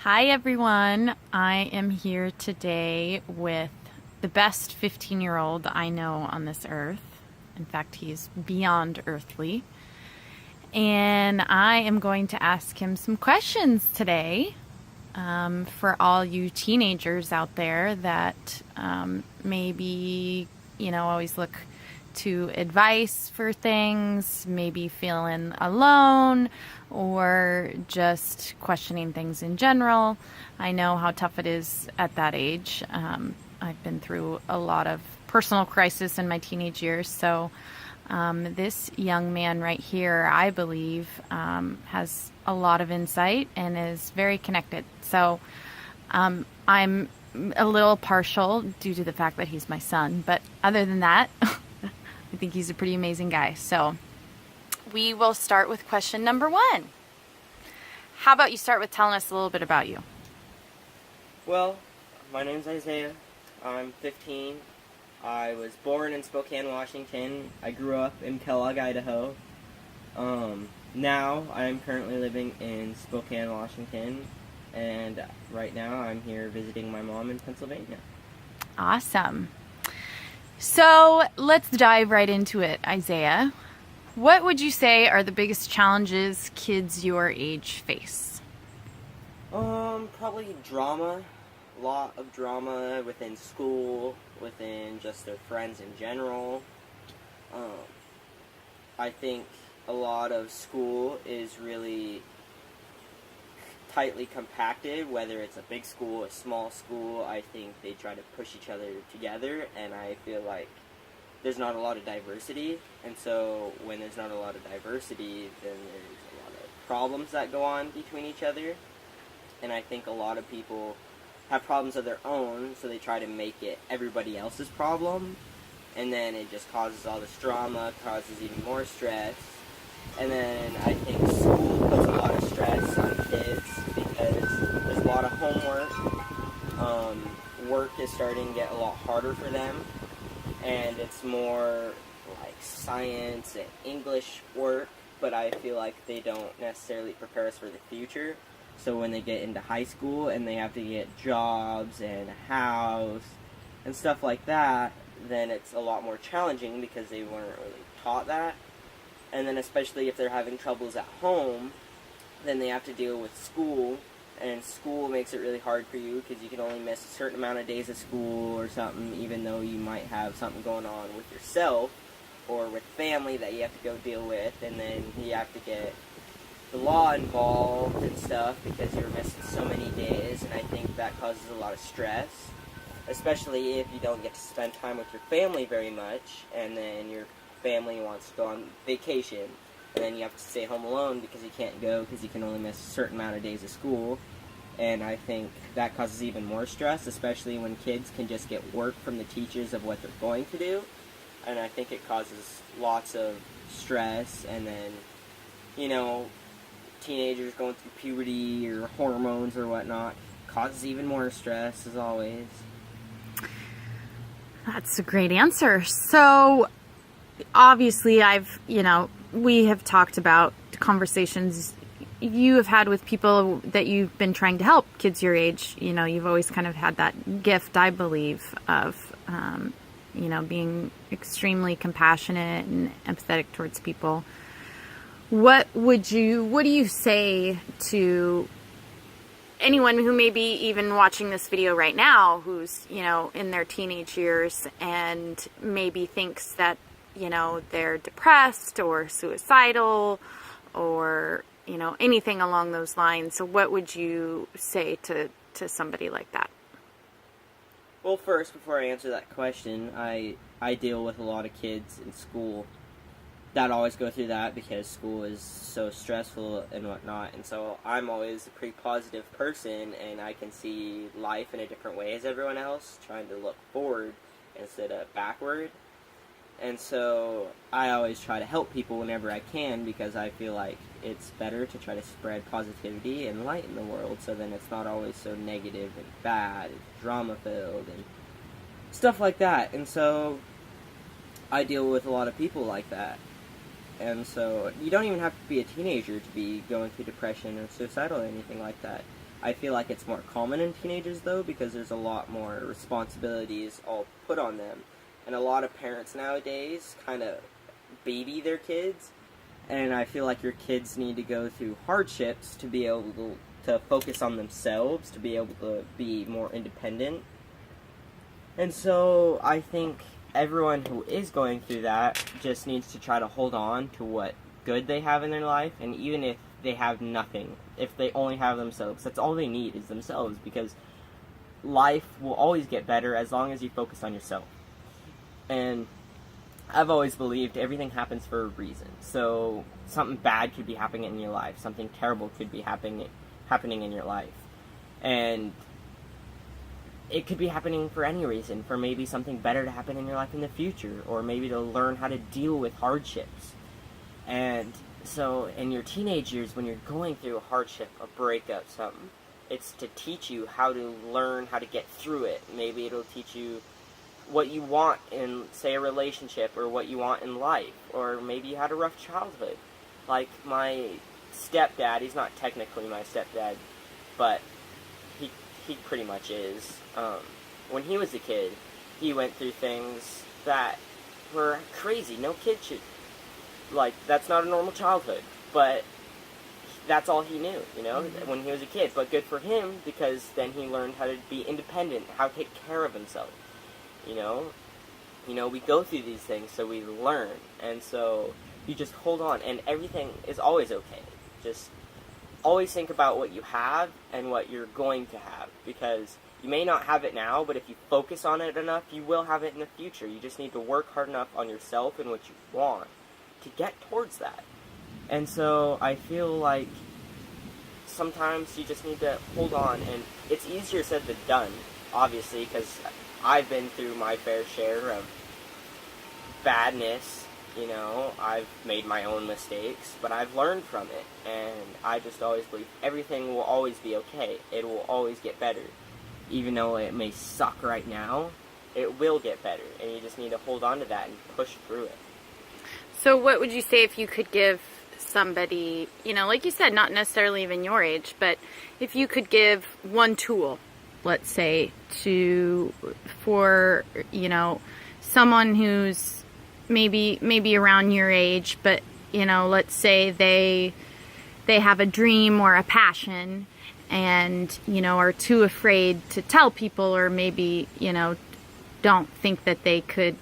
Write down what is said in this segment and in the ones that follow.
Hi everyone. I am here today with the best 15-year-old I know on this earth. In fact, he's beyond earthly. And I am going to ask him some questions today for all you teenagers out there that maybe, always look to advice for things, maybe feeling alone or just questioning things in general. I know how tough it is at that age. I've been through a lot of personal crisis in my teenage years, so this young man right here, I believe, has a lot of insight and is very connected. So I'm a little partial due to the fact that he's my son, but other than that, I think he's a pretty amazing guy. So we will start with question number one. How about you start with telling us a little bit about you? Well, my name's Isaiah. I'm 15. I was born in Spokane, Washington. I grew up in Kellogg, Idaho. Now I'm currently living in Spokane, Washington, and right now I'm here visiting my mom in Pennsylvania. Awesome. So let's dive right into it, Isaiah. What would you say are the biggest challenges kids your age face? Probably drama. A lot of drama within school, within just their friends in general. I think a lot of school is really tightly compacted, whether it's a big school, a small school. I think they try to push each other together, and I feel like there's not a lot of diversity, and so when there's not a lot of diversity, then there's a lot of problems that go on between each other, and I think a lot of people have problems of their own, so they try to make it everybody else's problem, and then it just causes all this drama, causes even more stress. And then I think school puts a lot of stress on kids because there's a lot of homework. Work is starting to get a lot harder for them, and it's more like science and English work, but I feel like they don't necessarily prepare us for the future. So when they get into high school and they have to get jobs and a house and stuff like that, then it's a lot more challenging because they weren't really taught that. And then especially if they're having troubles at home, then they have to deal with school, and school makes it really hard for you because you can only miss a certain amount of days of school or something, even though you might have something going on with yourself or with family that you have to go deal with, and then you have to get the law involved and stuff because you're missing so many days, and I think that causes a lot of stress, especially if you don't get to spend time with your family very much, and then your family wants to go on vacation, and then you have to stay home alone because you can't go because you can only miss a certain amount of days of school. And I think that causes even more stress, especially when kids can just get work from the teachers of what they're going to do. And I think it causes lots of stress, and then, teenagers going through puberty or hormones or whatnot causes even more stress, as always. That's a great answer. So obviously we have talked about conversations you have had with people that you've been trying to help, kids your age. You've always kind of had that gift, I believe, of being extremely compassionate and empathetic towards people. What do you say to anyone who may be even watching this video right now who's, in their teenage years and maybe thinks that, they're depressed or suicidal or, anything along those lines? So what would you say to somebody like that? Well, first, before I answer that question, I deal with a lot of kids in school that always go through that because school is so stressful and whatnot, and so I'm always a pretty positive person, and I can see life in a different way as everyone else, trying to look forward instead of backward. And so I always try to help people whenever I can because I feel like it's better to try to spread positivity and light in the world, so then it's not always so negative and bad and drama-filled and stuff like that. And so I deal with a lot of people like that. And so you don't even have to be a teenager to be going through depression or suicidal or anything like that. I feel like it's more common in teenagers, though, because there's a lot more responsibilities all put on them. And a lot of parents nowadays kind of baby their kids. And I feel like your kids need to go through hardships to be able to focus on themselves, to be able to be more independent. And so I think everyone who is going through that just needs to try to hold on to what good they have in their life, and even if they have nothing, if they only have themselves, that's all they need is themselves, because life will always get better as long as you focus on yourself. And I've always believed everything happens for a reason. So something bad could be happening in your life, something terrible could be happening in your life, and it could be happening for any reason, for maybe something better to happen in your life in the future, or maybe to learn how to deal with hardships. And so in your teenage years, when you're going through a hardship, a breakup, something, it's to teach you how to learn how to get through it. Maybe it'll teach you what you want in, say, a relationship, or what you want in life, or maybe you had a rough childhood. Like my stepdad, he's not technically my stepdad, but he pretty much is. When he was a kid, he went through things that were crazy. No kid should, like, that's not a normal childhood, but that's all he knew, you know, when he was a kid. But good for him, because then he learned how to be independent, how to take care of himself, you know, we go through these things so we learn, and so you just hold on, and everything is always okay. Just always think about what you have and what you're going to have, because you may not have it now, but if you focus on it enough, you will have it in the future. You just need to work hard enough on yourself and what you want to get towards that. And so I feel like sometimes you just need to hold on, and it's easier said than done, obviously, because I've been through my fair share of badness. You know, I've made my own mistakes, but I've learned from it, and I just always believe everything will always be okay. It will always get better. Even though it may suck right now, it will get better, and you just need to hold on to that and push through it. So what would you say if you could give somebody, you know, like you said, not necessarily even your age, but if you could give one tool, let's say, for, you know, someone who's maybe around your age, but, you know, let's say they have a dream or a passion, and, you know, are too afraid to tell people, or maybe, you know, don't think that they could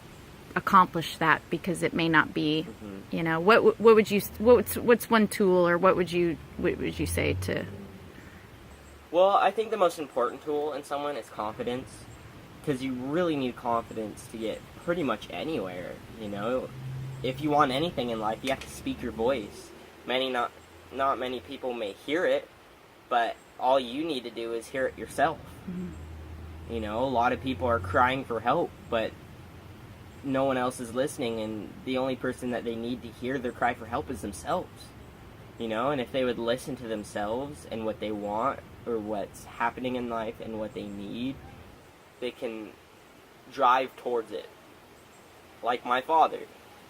accomplish that because it may not be, you know, what would you, what's one tool, or what would you say to? Well, I think the most important tool in someone is confidence, because you really need confidence to get pretty much anywhere, you know. If you want anything in life, you have to speak your voice. Not many people may hear it, but all you need to do is hear it yourself. Mm-hmm. You know, a lot of people are crying for help, but no one else is listening, and the only person that they need to hear their cry for help is themselves. You know, and if they would listen to themselves and what they want, or what's happening in life and what they need, they can drive towards it. Like my father,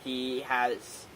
he has